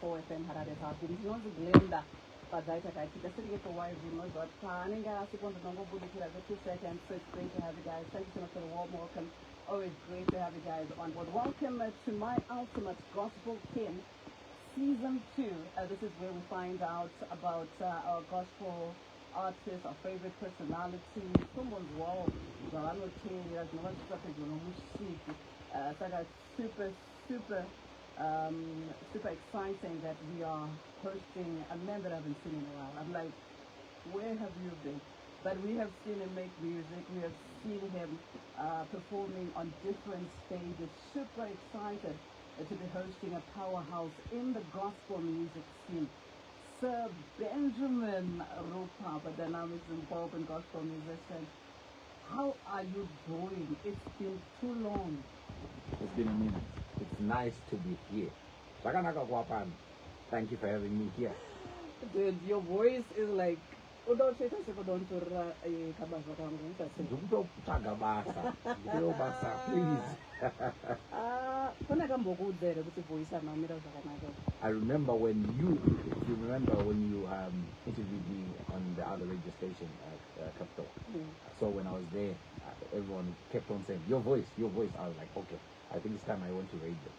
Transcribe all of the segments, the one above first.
104 FM Harare's house. This is Glendah Fadzai Takachicha. Sitting at the wire room, but planning us to go to Dongo Budi for 2 seconds. So it's great to have you guys. Thank you so much for the warm welcome. Always great to have you guys on board. Welcome to My Ultimate Gospel Kin, Season 2. This is where we find out about our gospel artists, our favorite personalities. Someone's wow, super exciting that we are hosting a man that I haven't seen in a while. I'm like, where have you been? But we have seen him make music. We have seen him performing on different stages. Super excited to be hosting a powerhouse in the gospel music scene. Sir Benjamin Rupapa, dynamics involved in gospel musician. How are you doing? It's been too long. It's been a minute. It's nice to be here. Thank you for having me here. Dude, your voice is like please. I remember when if you remember when you interviewed me on the other radio station at Capital. So when I was there, everyone kept on saying, your voice. I was like, okay, I think it's time I went to radio.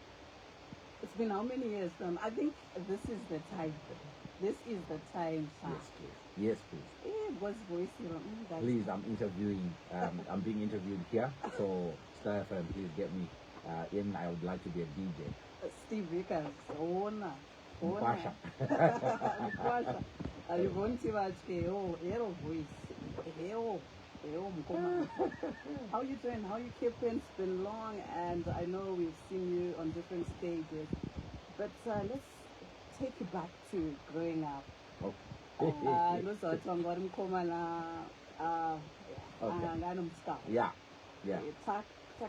It's been how many years? I think this is the time. This is the time. Yes, please. What's voice? Please, I'm interviewing. I'm being interviewed here. So, Star FM, please get me in. I would like to be a DJ. Steve Vickers. Pasha. You want to watch hero voice. How you doing? How you keeping? It's been long, and I know we've seen you on different stages. But let's take you back to growing up. Okay. Yeah. Talk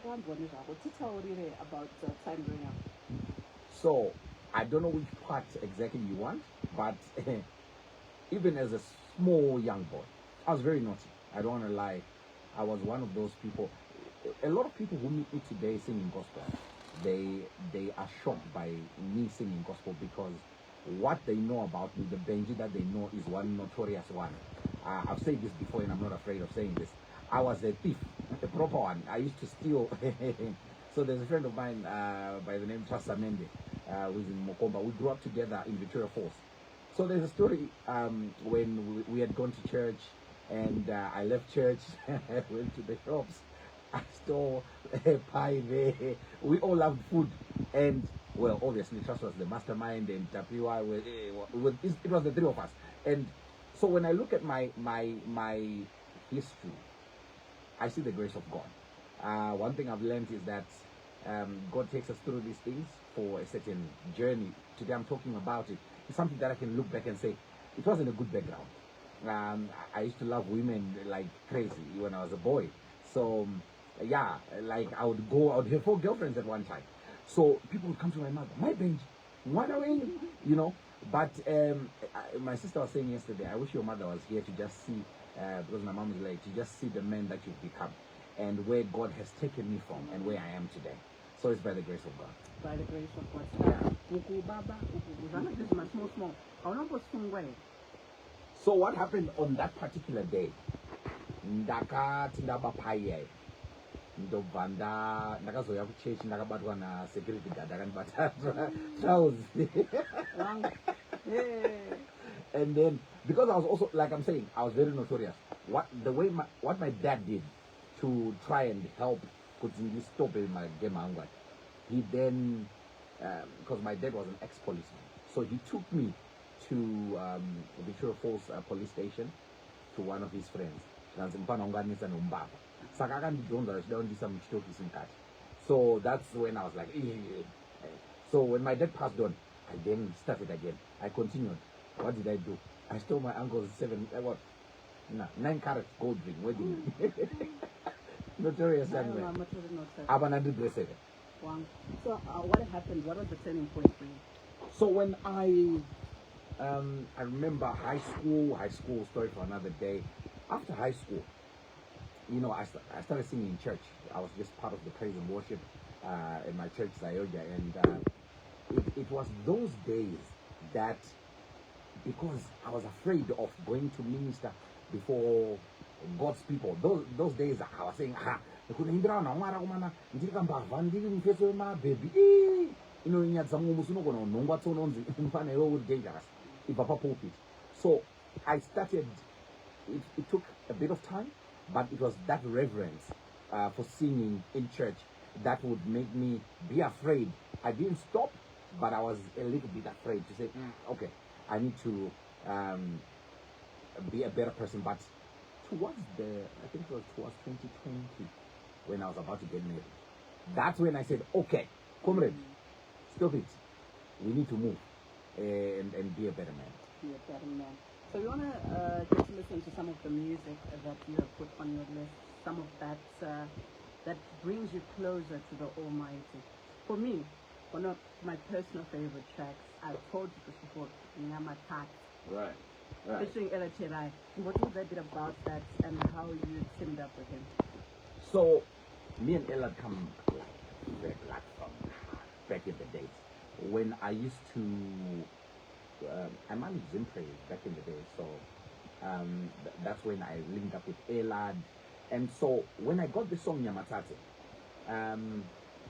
about time growing up. So, I don't know which part exactly you want, but even as a small young boy, I was very naughty. I don't want to lie. I was one of those people. A lot of people who meet me today singing gospel, they are shocked by me singing gospel because what they know about me, the Benji that they know, is one notorious one. I've said this before and I'm not afraid of saying this. I was a thief, a proper one. I used to steal. So there's a friend of mine by the name Trasa Mende, who's in Mokomba. We grew up together in Victoria Falls. So there's a story when we had gone to church and I left church, went to the shops. I stole a pie there. We all loved food. And, well, obviously, Trust was the mastermind and Tapiwa, it was the three of us. And so when I look at my history, I see the grace of God. One thing I've learned is that God takes us through these things for a certain journey. Today I'm talking about it. It's something that I can look back and say, it wasn't a good background. I used to love women like crazy when I was a boy. So, yeah, like I would have 4 girlfriends at one time. So people would come to my mother, my Benji, what are you? You know, but my sister was saying yesterday, I wish your mother was here to just see, because my mom is late, to just see the man that you've become and where God has taken me from and where I am today. So it's by the grace of God. By the grace of God. Yeah. So what happened on that particular day? Ndakati ndabapaye ndobvanda ndakazoya kuchechi ndakabatwa na security guard akanibata trouser. And then because I was also, like I'm saying, I was very notorious. What my dad did to try and help Kudzingli stop my game, he then because my dad was an ex-policeman, so he took me to Victoria Falls police station to one of his friends. So that's when I was like, so when my dad passed on, I then started again. I continued. What did I do? I stole my uncle's 9 carat gold ring wedding. Notorious young man. Wow. So what happened? What was the turning point for you? So when I remember high school story for another day. After high school, you know, I started singing in church. I was just part of the praise and worship in my church, Zayoja, and it was those days that because I was afraid of going to minister before God's people. Those days I was saying, dangerous. So I started, it took a bit of time, but it was that reverence for singing in church that would make me be afraid. I didn't stop, but I was a little bit afraid to say, okay, I need to be a better person. But towards I think it was towards 2020, when I was about to get married, that's when I said, okay, comrade, stop it. We need to move and be a better man. Be a better man. So we want to get to listen to some of the music that you have put on your list, some of that that brings you closer to the Almighty. For me, one of my personal favorite tracks, I've told you this before, Nyamatat. Right. Featuring Ella Cherai. What was that bit about that and how you teamed up with him? So, me and Ella come like from back in the days. When I used to, I managed Zimpre back in the day, so that's when I linked up with Elad. And so when I got the song Nyamatate,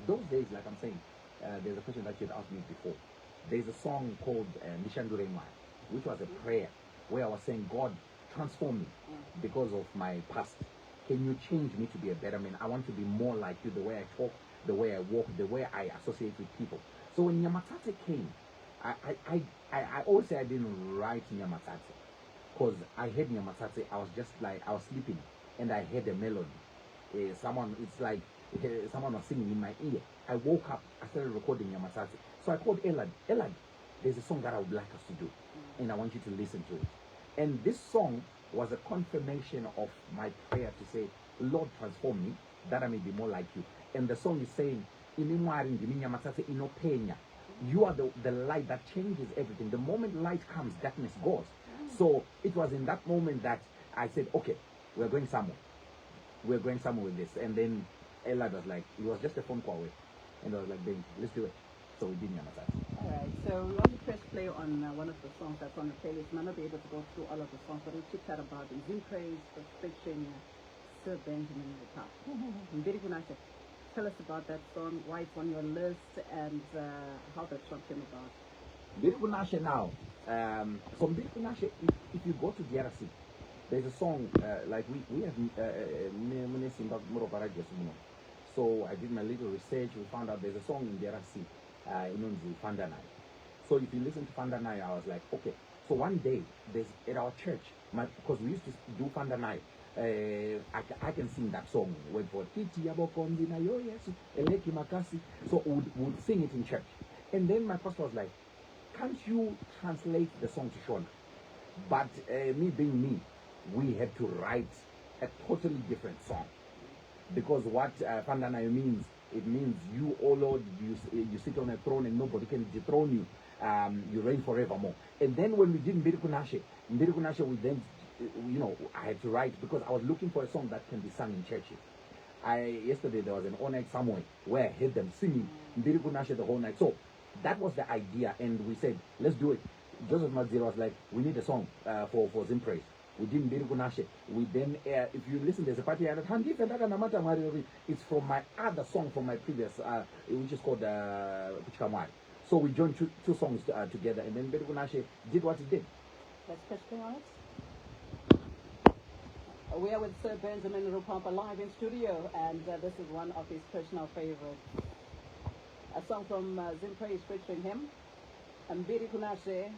those days, like I'm saying, there's a question that you had asked me before. There's a song called Nishandure Mai, which was a prayer where I was saying, God, transform me because of my past. Can you change me to be a better man? I want to be more like you, the way I talk, the way I walk, the way I associate with people. So when Nyamatate came, I always say I didn't write Nyamatate because I heard Nyamatate, I was just like, I was sleeping and I heard a melody. Someone was singing in my ear. I woke up, I started recording Nyamatate. So I called Elad. Elad, there's a song that I would like us to do and I want you to listen to it. And this song was a confirmation of my prayer to say, Lord, transform me, that I may be more like you. And the song is saying, you are the light that changes everything. The moment light comes, darkness goes. So it was in that moment that I said, okay, we're going somewhere. We're going somewhere with this. And then Ella was like, it was just a phone call away. And I was like, baby, let's do it. So we did Nyamatate. Alright, so we want to press play on one of the songs that's on the playlist. Might not be able to go through all of the songs, but we'll chit chat about it. Zim Praise featuring Sir Benjamin Rupapa. Tell us about that song, why it's on your list, and how that song came about. Mbirikunashe now. From Mbirikunashe, if you go to DRC, there's a song like we have so I did my little research. We found out there's a song in DRC, in Fandanai. So if you listen to Fandanai, I was like, okay. So one day, there's at our church, because we used to do Fandanai. I can sing that song. Wait for Titi Yabokondi na yo yesu eleki makasi. So we would sing it in church. And then my pastor was like, can't you translate the song to Shona? But me being me, we had to write a totally different song. Because what Fandanai means, it means you, oh Lord, you sit on a throne and nobody can dethrone you. You reign forevermore. And then when we did Mbirikunashe, we then, I had to write because I was looking for a song that can be sung in churches. Yesterday there was an all night somewhere where I heard them singing Mbirikunashe the whole night. So that was the idea, and we said, let's do it. Joseph Madzira was like, we need a song for Zim Praise. We did Mbirikunashe. We then, if you listen, there's a party at it's from my other song from my previous, which is called Puchikamwari. So we joined two songs together, and then Mbirikunashe did what it did. Let's press play on it. We are with Sir Benjamin Rupapa live in studio, and this is one of his personal favorites. A song from Zim Praise featuring him, Mbirikunashe.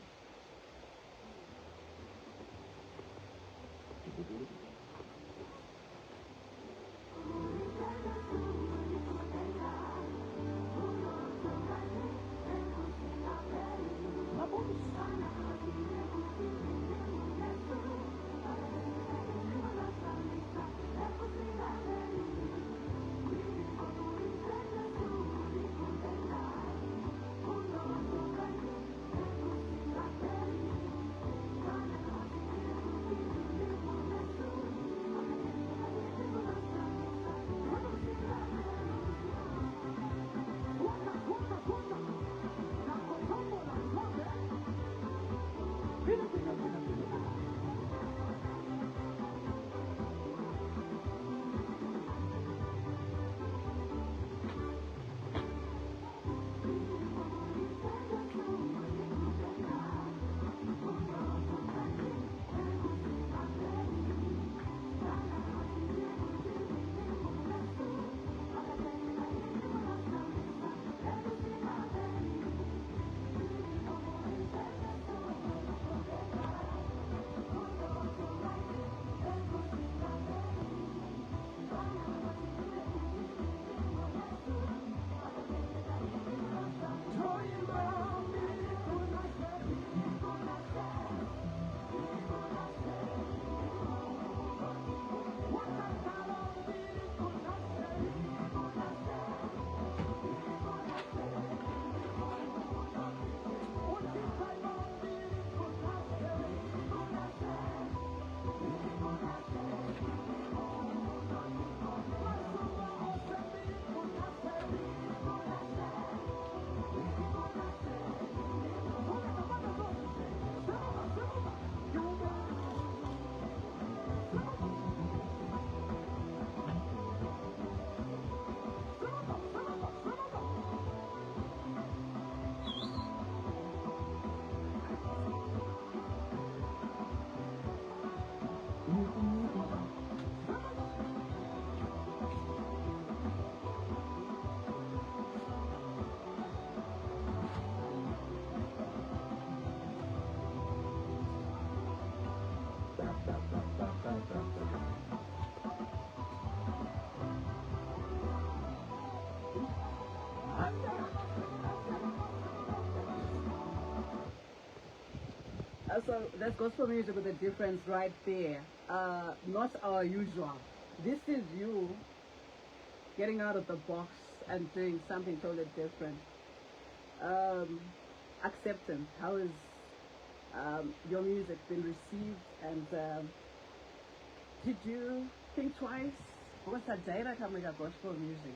So that's gospel music with a difference right there. Not our usual. This is you getting out of the box and doing something totally different. Um, Acceptance. How is your music been received? And did you think twice? What's that data coming up gospel music?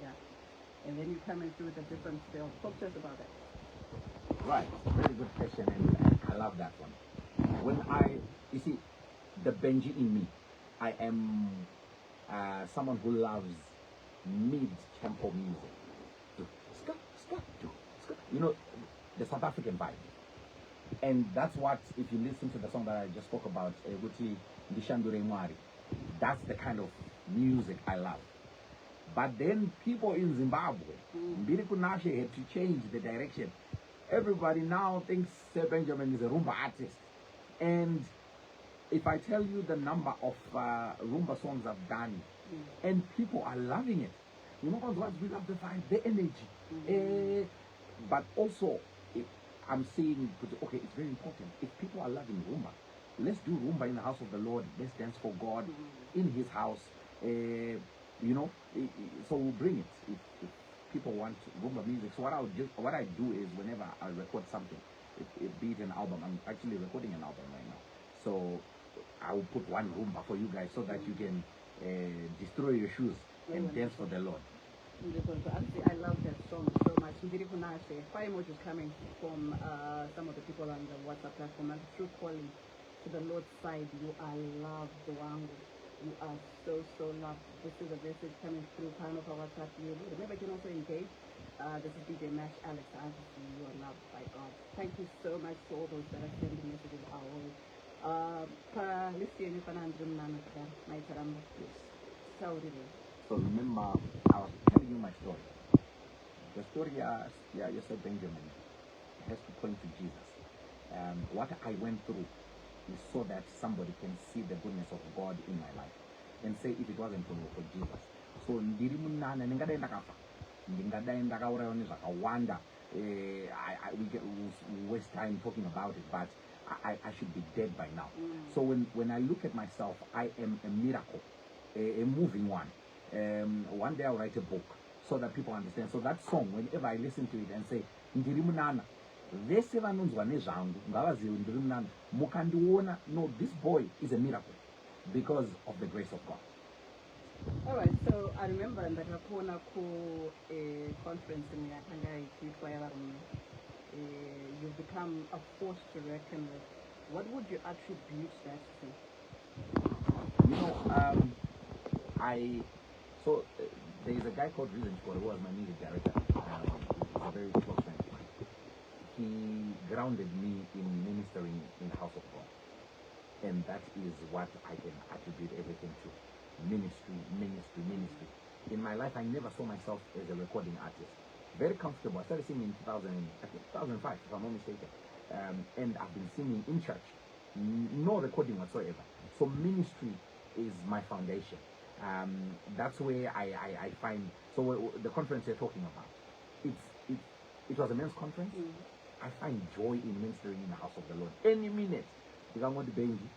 And then you come in through with a different style. Talk to us about that. Right, very good question, and I love that one. When you see, the Benji in me, I am someone who loves mid-tempo music. Ska, ska, ska. You know, the South African vibe. And that's what, if you listen to the song that I just spoke about, Guti Ndishandure Mwari, that's the kind of music I love. But then people in Zimbabwe, Mbiri Kunashe had to change the direction. Everybody now thinks Benjamin is a rumba artist. And if I tell you the number of rumba songs I've done, and people are loving it. You know what? We love the vibe, the energy. But also, I'm saying, okay, it's very important. If people are loving rumba, let's do rumba in the house of the Lord. Let's dance for God in His house. You know, so we'll bring it. If people want rumba music, so what I do is whenever I record something, be it an album, I'm actually recording an album right now. So I will put one rumba for you guys so that you can destroy your shoes and dance for the Lord. I love that song so much. Fire emojis coming from some of the people on the WhatsApp platform, and through calling to the Lord's side. You are loved, Wangu. You are so loved. This is a message coming through kind of our WhatsApp. Remember, you can also engage. This is DJ Mash Alex. Obviously, you are loved by God. Thank you so much to all those that are sending messages our way. Listen, So remember, I was telling you my story. The story, you said Benjamin, has to point to Jesus. What I went through is so that somebody can see the goodness of God in my life and say, if it wasn't for Jesus. So ndiri munana ndingadaenda kafa, ndingadaenda kaurayiwa nezvakawanda. We waste time talking about it, but I should be dead by now. So when I look at myself, I am a miracle, a moving one. One day I'll write a book so that people understand. So that song, whenever I listen to it and say, ndiri munana, vese vanonzwa nezvangu ngavazive ndiri munana, mukandiona, no, this boy is a miracle because of the grace of God. All right, so I remember that Nakona ko a conference in Yakangai, you've become a force to reckon with. What would you attribute that to? You know, there's a guy called Reason who was my music director. He's a very close friend of mine. He grounded me in ministering in the house of God. And that is what I can attribute everything to. Ministry. In my life, I never saw myself as a recording artist. Very comfortable. I started singing in 2005, if I'm not mistaken. And I've been singing in church. No recording whatsoever. So ministry is my foundation. That's where I find, so the conference you're talking about, it was a men's conference. I find joy in ministering in the house of the Lord. Any minute, if I'm going to Benji,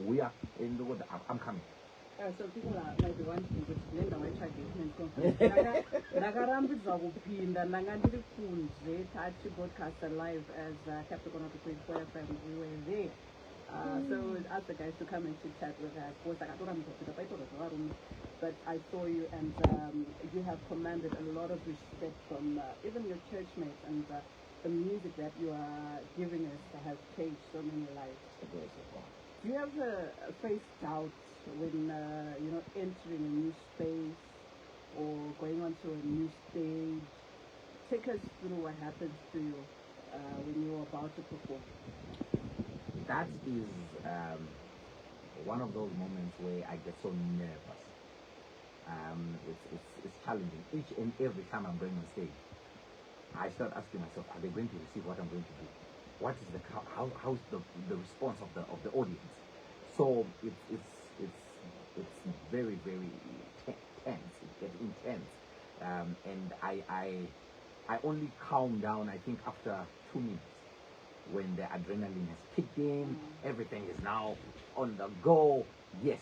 we are in the word, I'm coming. So people are maybe wanting to Glendah Fadzai Takachicha conference. Ndakarambidza kupinda ndanga ndiri kunze tachi broadcast live as Capricorn 24 FM. We were there. So we asked the guys to come and chit chat with us. But I saw you, and you have commanded a lot of respect from even your church mates, and the music that you are giving us has changed so many lives. Do you ever face doubt when entering a new space or going onto a new stage? Take us through what happens to you when you're about to perform. That is one of those moments where I get so nervous. It's challenging. Each and every time I'm going on stage, I start asking myself, are they going to receive what I'm going to do? What is how's the response of the audience? So it's very, very tense. It gets intense, and I only calm down, I think, after 2 minutes. when the adrenaline has kicked in, everything is now on the go. Yes.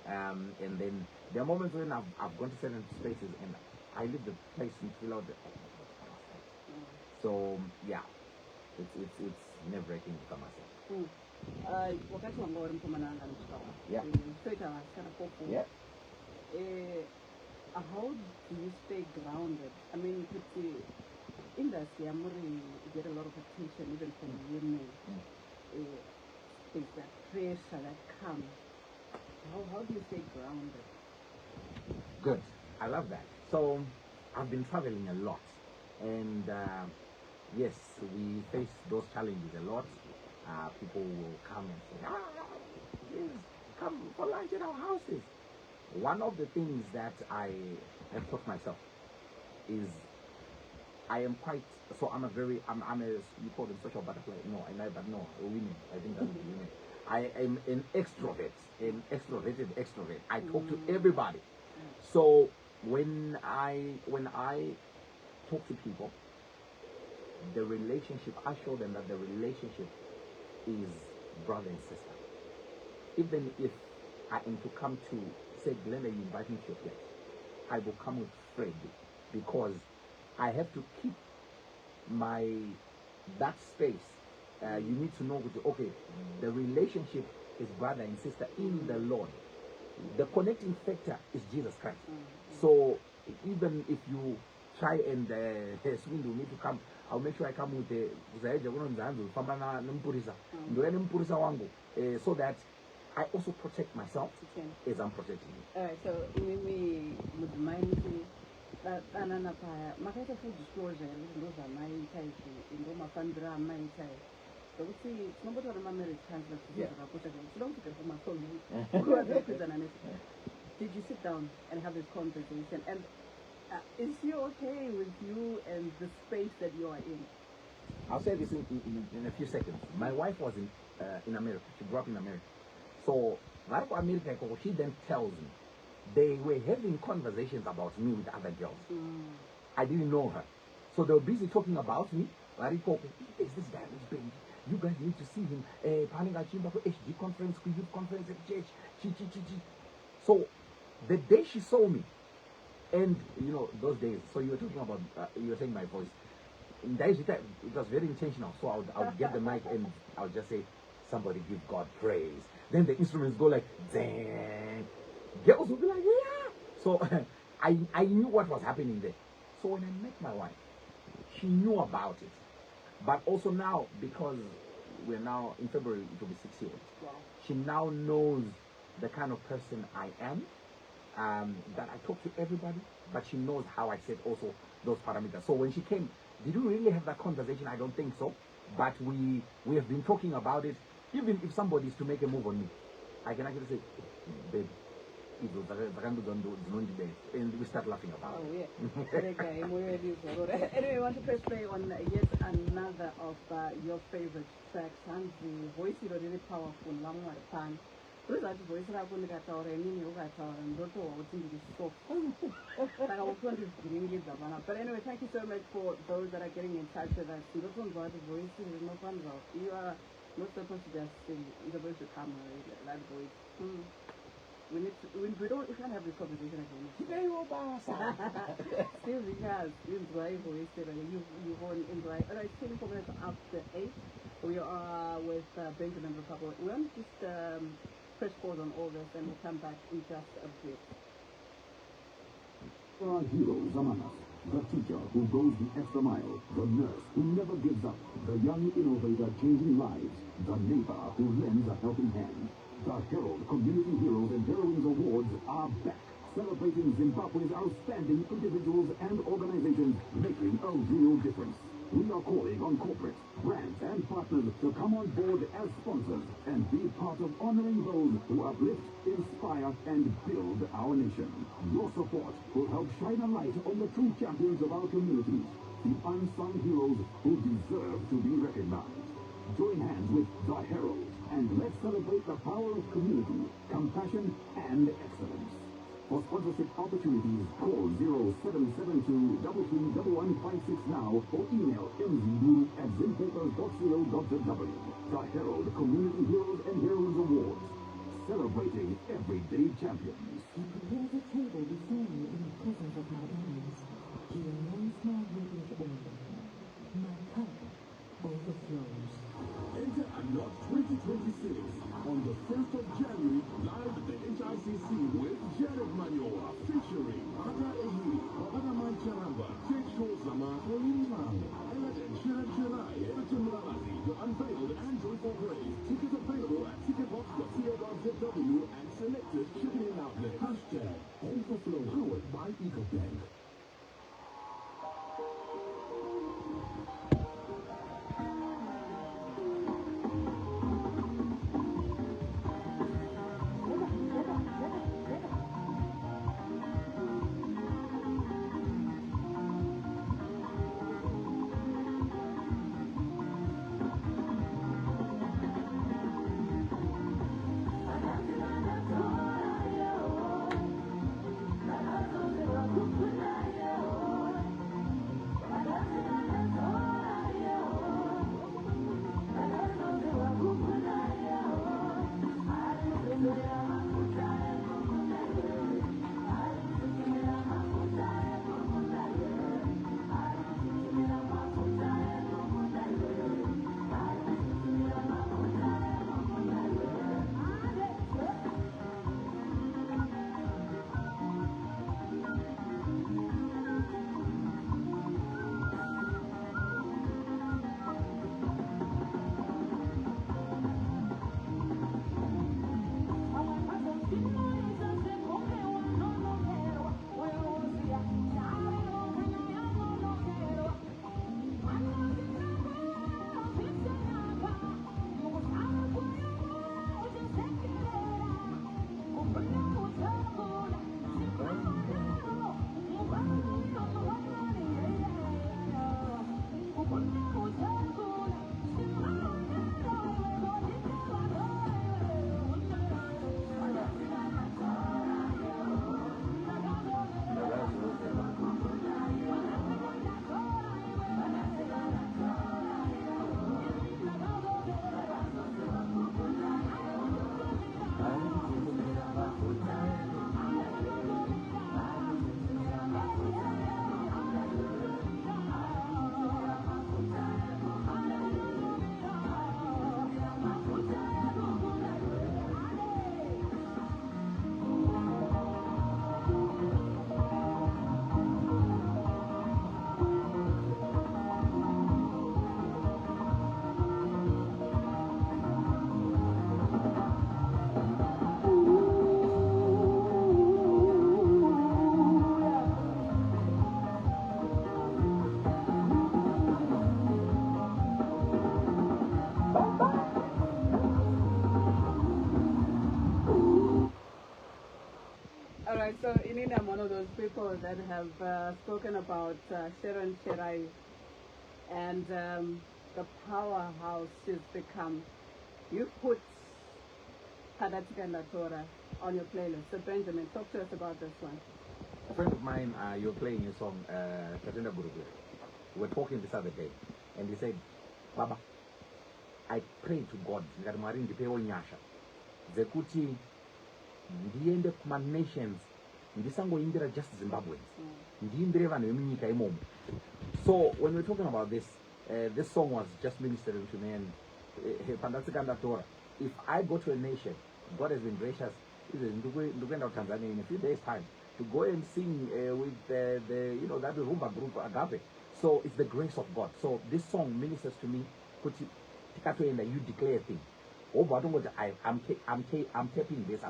And then there are moments when I've gone to certain spaces and I leave the place and feel out the. So yeah, it's nerve-wracking to come myself. Wakati ambao mpumananga mchikawa. Yeah. Straight out, kind of hopeful. Yeah. How do you stay grounded? I mean, the industry, I'm really get a lot of attention even from women. There's that pressure that comes. How do you stay grounded? Good. I love that. So I've been traveling a lot, and yes, we face those challenges a lot. People will come and say, please come for lunch at our houses. One of the things that I have taught myself is I am quite, so I'm a, you call them social butterfly. No, but no, women. I think that's women. I am an extrovert, an extroverted extrovert. I talk to everybody. So when I talk to people, the relationship, I show them that the relationship is brother and sister. Even if I am to come to say, Glendah, you invite me to your place, I will come with Fred because I have to keep that space. You need to know, okay, the relationship is brother and sister in the Lord. The connecting factor is Jesus Christ. So even if you try and swindle me to come, I'll make sure I come with so that I also protect myself as I'm protecting you. Alright, so we would mind that Makata full disclosure, those are my type, in Roma Fundra, my type. So we see, it's not what I'm married translate. Did you sit down and have this conversation? And is he okay with you and the space that you are in? I'll say this in a few seconds. My wife was in America. She grew up in America. So, America, she then tells me they were having conversations about me with other girls. I didn't know her. So they were busy talking about me. There's this guy who's been. You guys need to see him. HG conference, youth conference at church. So the day she saw me, and you know, those days, so you were talking about, you were saying my voice. In days, it was very intentional. So I would get the mic and I would just say, somebody give God praise. Then the instruments go like, dang. Girls would be like, yeah. So I knew what was happening there. So when I met my wife, she knew about it. But also now, because we're now in February, it will be 6 years. Wow. She now knows the kind of person I am, that I talk to everybody, but she knows how I set also those parameters. So when she came, did we really have that conversation? I don't think so. But we have been talking about it. Even if somebody is to make a move on me, I can actually say, babe, and we start laughing about it. Anyway, I want to press play on yet another of your favorite tracks. And the voice is really powerful. That voice is going to but anyway, thank you so much for those that are getting in touch with us. You are not supposed to just sing. You're supposed to come that voice. We can't have this conversation again. Still because you won't enjoy. All right, 24 minutes after 8. We are with Benjamin Rupapa. We'll just press pause on all this and we'll come back in just a bit. There are heroes among us. The teacher who goes the extra mile. The nurse who never gives up. The young innovator changing lives. The neighbor who lends a helping hand. The Herald Community Heroes and Heroines Awards are back, celebrating Zimbabwe's outstanding individuals and organizations making a real difference. We are calling on corporate, brands, and partners to come on board as sponsors and be part of honoring those who uplift, inspire, and build our nation. Your support will help shine a light on the true champions of our communities, the unsung heroes who deserve to be recognized. Join hands with the Herald and let's celebrate the power of community, compassion, and excellence. For sponsorship opportunities, call 0772-331156 now or email mzbu@zinpapers.co.zw. The Herald Community Heroes and Heroines Awards, celebrating everyday champions. He prepares a table before me in the presence of my enemies. He anoints my head with oil. My cup overflows. Enter Unlock 2026 on the 1st of January, live at the HICC with Jared Manyoa, featuring Hata Ehi, Babanaman Charamba, Kate Shozama, Pauline Mang, Ella and Shirak Shirai, Everton Lalati, the Unveiled and Joyful Praise. Tickets available at ticketbox.co.zw and selected shipping outlets. Hashtag Overflow, powered by EcoBank. All right, so Inina, I'm one of those people that have spoken about Sharon Sherai and the powerhouse she's become. You put Glendah Fadzai on your playlist. So Benjamin, talk to us about this one. A friend of mine, you're playing a song, Katenda Burugwe. We were talking this other day, and he said, Baba, I pray to God that Marin Dipeo Nyasha, Zekuti, ndiende kuma nations, ndisangoimbira just Zimbabweans, ndiimbire vanhu vemunyika imomo. So when we're talking about this, this song was just ministering to me, and if I go to a nation, God has been gracious, Glendah Tanzania in a few days' time, to go and sing with the you know, that rumba group Agape. So it's the grace of God. So this song ministers to me. You declare a thing. Oh, but I'm taking this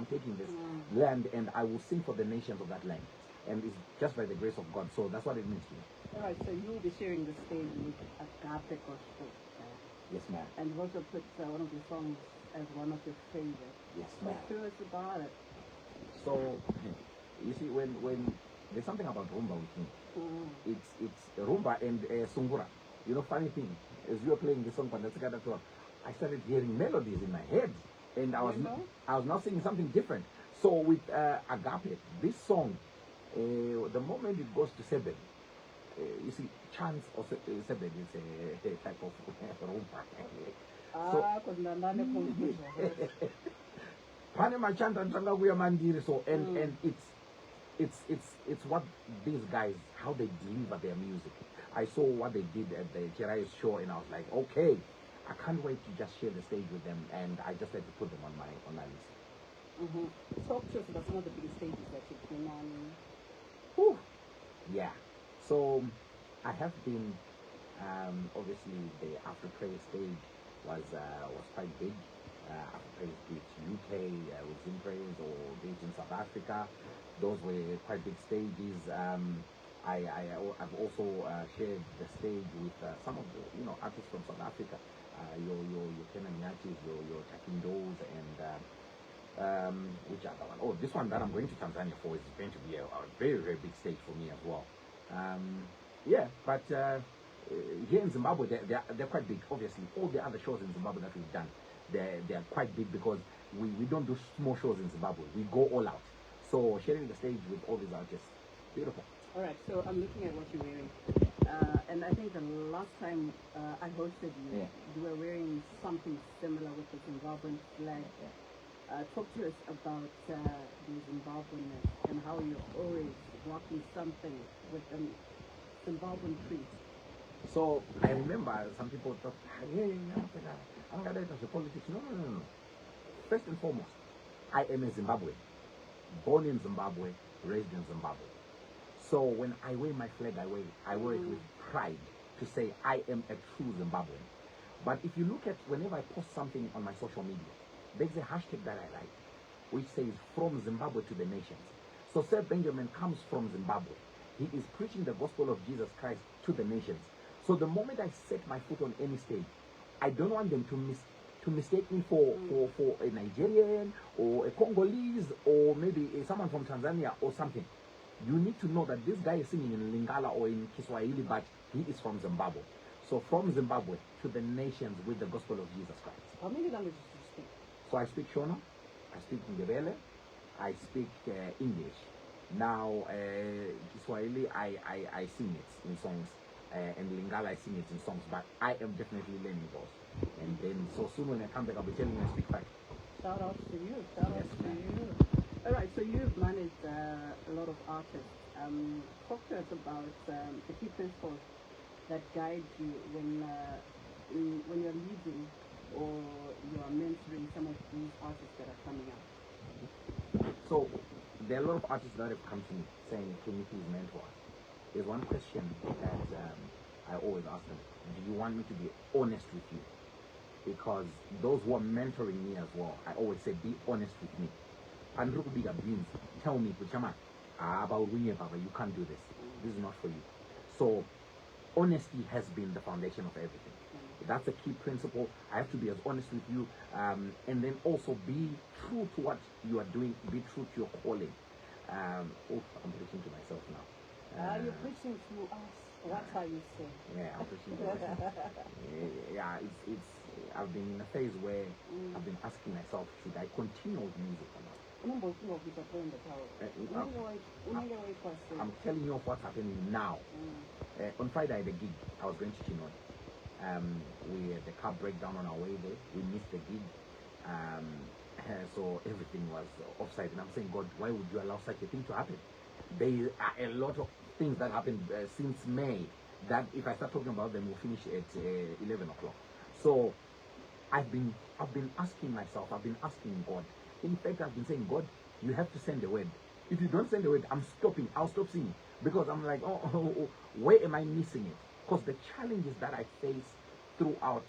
land, and I will sing for the nations of that land. And it's just by the grace of God. So that's what it means to me. All right, so you'll be sharing the stage with Agape Gospel. Yes, ma'am. And you've also put one of your songs as one of your favorites. Yes, ma'am. Talk to us about it. So, you see, when there's something about rumba with me, it's rumba and sungura. You know, funny thing, as you were playing the song, I started hearing melodies in my head, and I was now singing something different. So with Agape, this song, the moment it goes to 7, you see, chants or 7 is a type of rumba. So, pane machanta ndanga kuya mandiri, so and it's what these guys, how they deliver their music. I saw what they did at the Jerai's show, and I was like, okay, I can't wait to just share the stage with them, and I just had to put them on my list. Talk to us about some of the biggest stages that you've been on. Whew. Yeah. So I have been, obviously the Afro Praise stage was quite big. Afro Praise beat UK, was in Praise, or beat in South Africa. Those were quite big stages. I've also shared the stage with some of the artists from South Africa. Your Kenan Yatis, your Takindos, and which other one? Oh, this one that I'm going to Tanzania for is going to be a very, very big stage for me as well. Yeah, but here in Zimbabwe, they're quite big. Obviously, all the other shows in Zimbabwe that we've done, they're quite big because we don't do small shows in Zimbabwe. We go all out. So sharing the stage with all these artists, beautiful. All right, so I'm looking at what you're wearing. And I think the last time I hosted you, you were wearing something similar with the Zimbabwean flag. Talk to us about the Zimbabweanness and how you're always rocking something with the Zimbabwean print. So I remember some people thought, hey, I'm going to do politics. No. First and foremost, I am a Zimbabwean. Born in Zimbabwe, raised in Zimbabwe. So when I wear my flag, I wear it with pride to say I am a true Zimbabwean. But if you look at whenever I post something on my social media, there's a hashtag that I like, which says from Zimbabwe to the nations. So Sir Benjamin comes from Zimbabwe. He is preaching the gospel of Jesus Christ to the nations. So the moment I set my foot on any stage, I don't want them to mistake me for a Nigerian or a Congolese or maybe someone from Tanzania or something. You need to know that this guy is singing in Lingala or in Kiswahili, but he is from Zimbabwe. So from Zimbabwe to the nations with the gospel of Jesus Christ. How many languages do you speak? So I speak Shona, I speak Ndebele, I speak English. Now Kiswahili, I sing it in songs, and Lingala I sing it in songs, but I am definitely learning those. And then so soon when I come back, I'll be telling you I speak 5. Shout out to you. Shout out to you. All right, so you've managed a lot of artists. Talk to us about the key principles that guide you when you're leading or you're mentoring some of these artists that are coming up. So there are a lot of artists that have come to me saying, can you please mentor us? There's one question that I always ask them, do you want me to be honest with you? Because those who are mentoring me as well, I always say, be honest with me. And bigger beans, tell me, about you can't do this. This is not for you. So honesty has been the foundation of everything. That's a key principle. I have to be as honest with you, and then also be true to what you are doing. Be true to your calling. I'm preaching to myself now. You're preaching to us. That's how you say. Yeah, I'm preaching to myself. Yeah, it's. I've been in a phase where I've been asking myself, should I continue with music or not? I'm telling you of what's happening now. On Friday, the gig, I was going to Chinon. The car break down on our way there. We missed the gig. So everything was offside. And I'm saying, God, why would you allow such a thing to happen? There are a lot of things that happened since May that if I start talking about them, we'll finish at 11 o'clock. So I've been asking myself, I've been asking God. In fact, I've been saying, God, you have to send a word. If you don't send a word, I'm stopping. I'll stop singing. Because I'm like, where am I missing it? Because the challenges that I face throughout,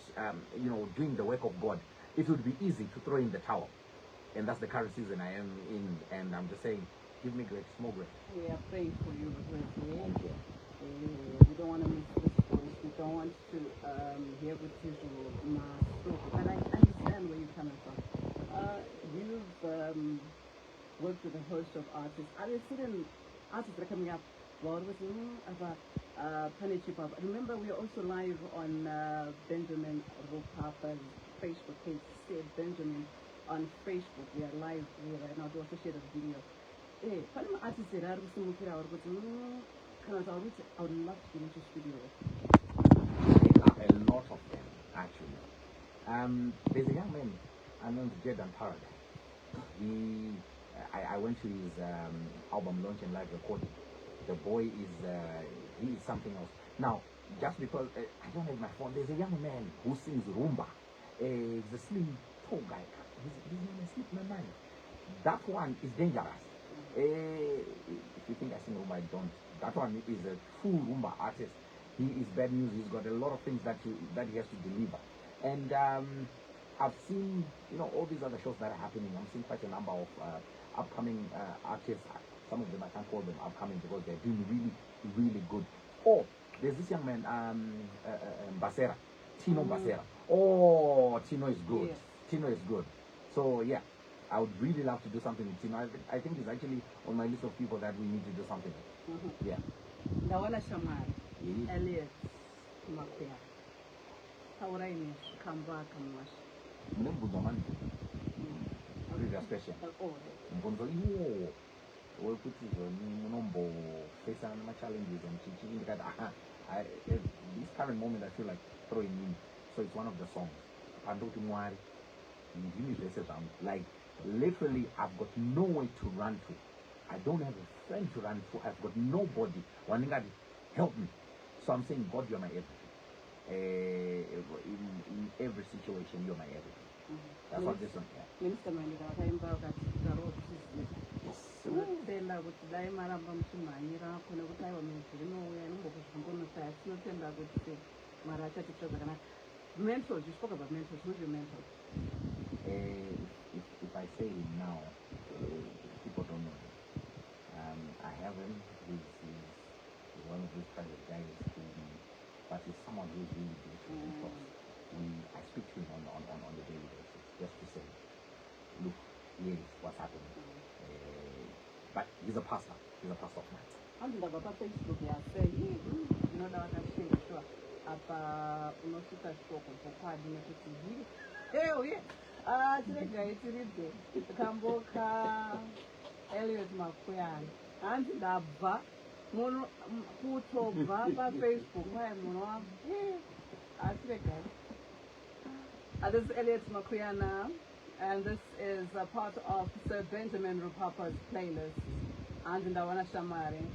doing the work of God, it would be easy to throw in the towel. And that's the current season I am in. And I'm just saying, give me grace, more grace. We are praying for you. Thank you. We don't want to miss this voice. We don't want to hear with you. But I understand where you're coming from. You've worked with a host of artists. Are there certain artists that are coming up? Well, it was about Chipapa. Remember, we are also live on Benjamin Rupapa's Facebook page. Said Benjamin on Facebook. We are live here right now. To also share the video. Hey, pane artists that are listening I would love to get into studio. A lot of them, actually. There's a young man, named Jordan Paradise. I went to his album launch and live recording. The boy is he is something else. Now, just because I don't have my phone, there's a young man who sings rumba. He's a slim, tall guy. His name is slipped my mind. That one is dangerous. If you think I sing rumba, I don't. That one is a true rumba artist. He is bad news. He's got a lot of things that he has to deliver. And I've seen, all these other shows that are happening. I'm seeing quite a number of upcoming artists. Some of them I can't call them upcoming because they're doing really, really good. Oh, there's this young man, Basera, Tino Basera. Oh, Tino is good. Yes. Tino is good. So yeah, I would really love to do something with Tino. I think he's actually on my list of people that we need to do something with. Yeah. Ndawala Shamari, Yeah. Elliot Makia. How would I miss? Come back and wash. Previous question. Oh, Mbonzo iwo wekuti munombofesana nema-challenges and teaching that at this current moment I feel like throwing in. So it's one of the songs. Pandoti Mwari. Like literally I've got nowhere to run to. I don't have a friend to run to. I've got nobody. One thing help me. So I'm saying, God, you're my everything. In every situation, you're my everything. That's what this one. Yeah. Minister Mandela, I'm about that. Ndela kuti dai maramba muchimhanyira kune kuti aiwa muzviri nouya nombokuzombonotaya tinotenda kuti Mwari achatiita zvakanaka. Mentors, you spoke about mentors. Who's your mentor? If I say him now, people don't know him. I have him. He's one of these kind of guys but he's someone who's really beautiful and close. I speak to him on a daily basis just to say, look, here is what's happening. But he's a pastor. He's a pastor of mine. I'm going to Facebook. I say, you know that I'm saying, sure. Apa unosvika shoko pokwadi nekuti tirega tiribve kamboka Elliot Makuyana hanzi ndabva kutobva paFacebook kwai munhu wangu atiregai. This is Elliot Makuyana and this is a part of Sir Benjamin Rupapa's playlist hanzi ndawana shamari.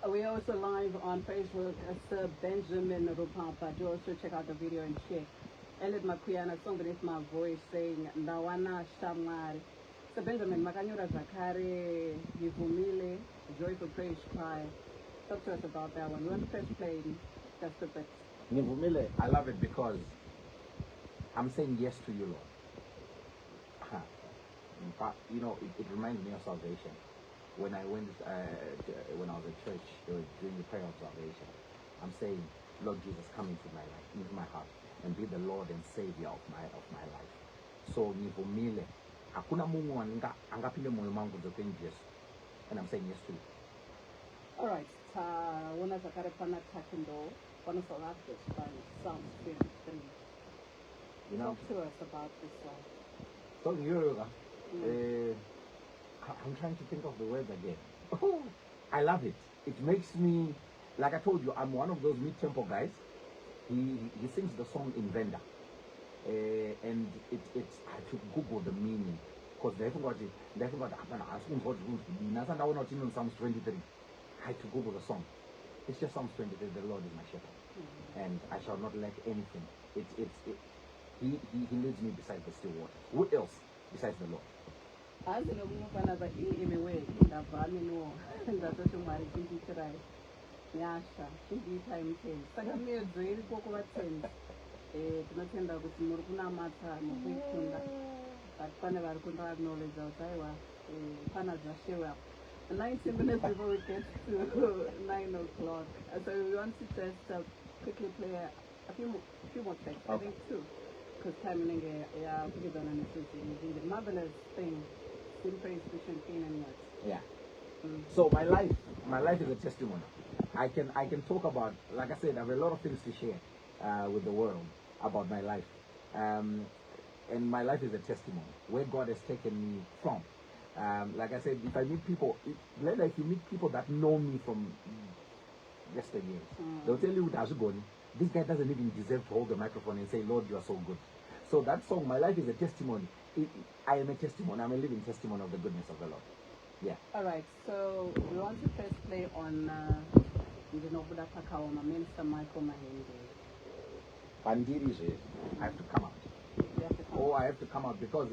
We're also live on Facebook as Benjamin Rupapa. Do also check out the video and share. Elliot Makuyana song beneath my voice saying Nawana Shamari. So Benjamin Makanyura Zakari, Yivumile, Joyful Praise Cry. Talk to us about that one. We want to first play just a bit. Nivumile, I love it because I'm saying yes to you, Lord. But you know, it reminds me of salvation. When I went, when I was at church, during the prayer of salvation, I'm saying, Lord Jesus, come into my life, into my heart, and be the Lord and Savior of my life. So nivumile, hakuna Mungu angapinde moyo wangu zote Yesu, and I'm saying yes to you. All right, wana zakare pana takindo, wana salat this by Psalm 23. You know, Talk to us about this one. so I'm trying to think of the words again. I love it. It makes me, like I told you, I'm one of those mid-tempo guys. He sings the song in Venda. And it's I had to Google the meaning. Because they haven't got Psalms 23. I had to Google the song. It's just Psalms 23, the Lord is my shepherd. And I shall not lack anything. He leads me beside the still waters. Who else besides the Lord? As in a woman, but in a way, that Vamino, that's what you might be today. Yasha, she time 10. Sakami a very book over 10. Nothing that was Muruna Mata, Mukunda. But Panava could not acknowledge Altaiwa, Panaja Shewa. 19 minutes before we get to 9 o'clock. So we want to just quickly play a few more tracks. I think two. Because time in the marvelous thing. Yeah. So my life is a testimony. I can talk about, like I said, I have a lot of things to share with the world about my life. And my life is a testimony where God has taken me from. Like I said, if I meet people, if you meet people that know me from yesteryears, they'll tell you, this guy doesn't even deserve to hold the microphone and say, Lord, you are so good. So that song, my life is a testimony. I am a testimony. I'm a living testimony of the goodness of the Lord. Yeah. All right. So we want to first play on the Nobuda Pakaoma, Minister Michael Mahende. Pandiri, I have to come out. You have to come I have to come out because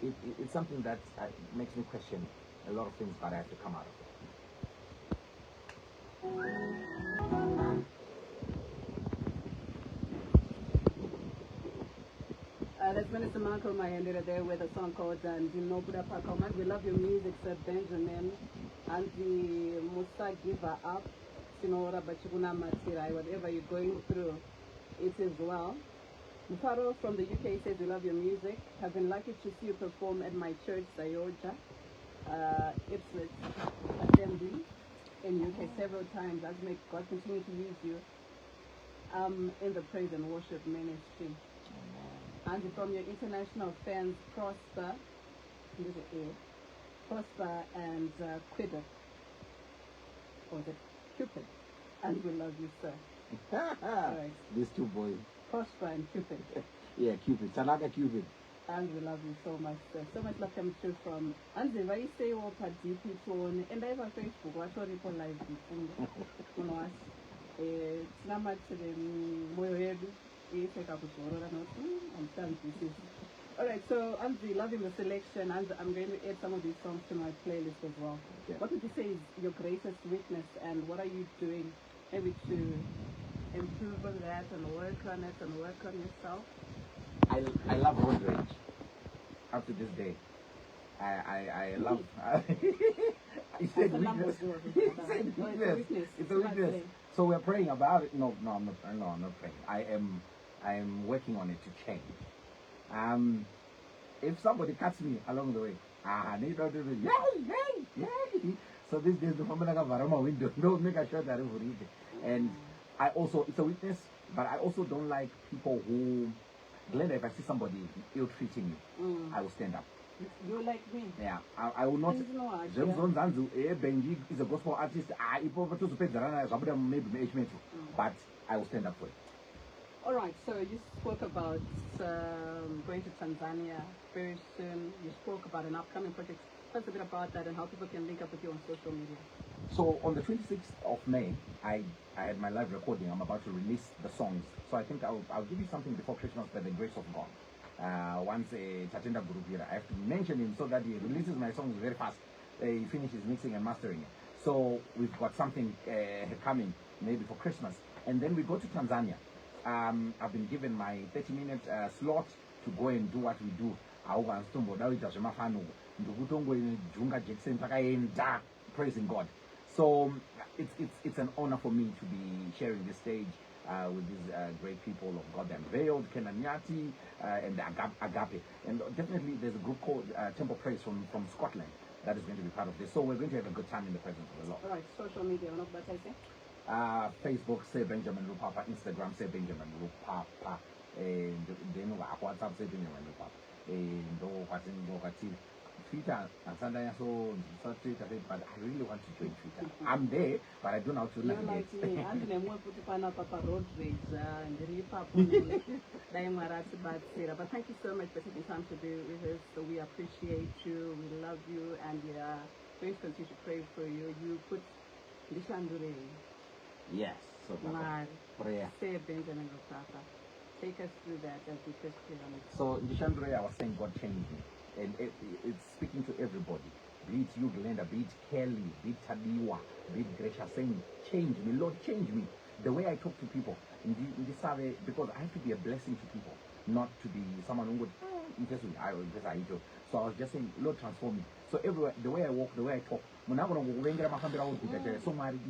it's something that makes me question a lot of things, but I have to come out of it. That's Minister Michael Mahende there with a song called Nobuda Pakaoma. We love your music, Sir Benjamin. And the Musa give up. Whatever you're going through, it is well. Mufaro from the UK says we love your music. Have been lucky to see you perform at my church, Sayoja, Ipswich Assembly in UK several times. As may God continue to use you in the praise and worship ministry. And from your international fans, Prosper and Quidder, or the Cupid, and we love you, sir. All right. These two boys. Prosper and Cupid. Yeah, Cupid. Tanaka Cupid. And we love you so much, sir. So much love comes through from Anzi. Why you say what at DP phone and I have a Facebook. Watch what people live. It's not much to them. Alright, so Anzi, loving the selection, and I'm going to add some of these songs to my playlist as well. Yeah. What would you say is your greatest weakness, and what are you doing maybe to improve on that and work on it and work on yourself? I love road rage. Up to this day. I love he said weakness. He said weakness. It's a weakness. So we're praying about it. No, I'm not praying. I am working on it to change. If somebody cuts me along the way, yay. So these days the family have a window. Don't make a shot that over it. And I also, it's a weakness, but I also don't like people who, Glendah, if I see somebody ill-treating me, I will stand up. You like me? Yeah, I will not. Benji is a gospel artist. But I will stand up for it. All right, so you spoke about going to Tanzania very soon. You spoke about an upcoming project. Tell us a bit about that and how people can link up with you on social media. So on the 26th of May, I had my live recording. I'm about to release the songs. So I think I'll give you something before Christmas by the grace of God. Once Tatenda Guru here, I have to mention him so that he releases my songs very fast. He finishes mixing and mastering it. So we've got something coming maybe for Christmas. And then we go to Tanzania. I've been given my 30-minute slot to go and do what we do. Praising God. So it's an honor for me to be sharing this stage with these great people of God, the Unveiled, Kenanyati, and the Agape. And definitely there's a group called Temple Praise from Scotland that is going to be part of this. So we're going to have a good time in the presence of the Lord. All right, social media, what about I say? Facebook, say Benjamin Rupapa. Instagram, say Benjamin Rupapa. And then WhatsApp, say Benjamin Rupapa. And Twitter, and sometimes so Twitter, but I really want to join Twitter. I'm there, but I don't know how to You're navigate. like me. I'm going to put Papa road rage and the Papa. But thank you so much for taking time to be with us. So we appreciate you, we love you, and we are going to continue to pray for you. You put Lishandure, Yes, so Mar, prayer. say Benjamin Rupapa. Take us through that as we just pray on it. So in Chandra, I was saying God changed me. And it's speaking to everybody. Be it you, Glendah, be it Kelly, be it Tadiwa, be it Gresha, saying, change me, Lord, change me. The way I talk to people in this survey, because I have to be a blessing to people, not to be someone who would interest me. So I was just saying, Lord, transform me. So everywhere, the way I walk, the way I talk, so my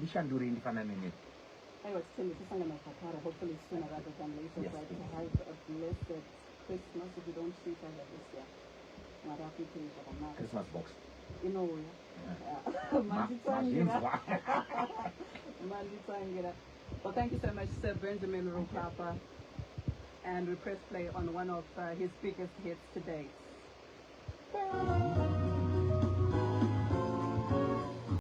Lishandure in the Anyway, hopefully sooner rather than later, Yes, but please. have a blessed Christmas if you don't see each other this year. Christmas box. You know, well, thank you so much, Sir Benjamin Rupapa. And we press play on one of his biggest hits today.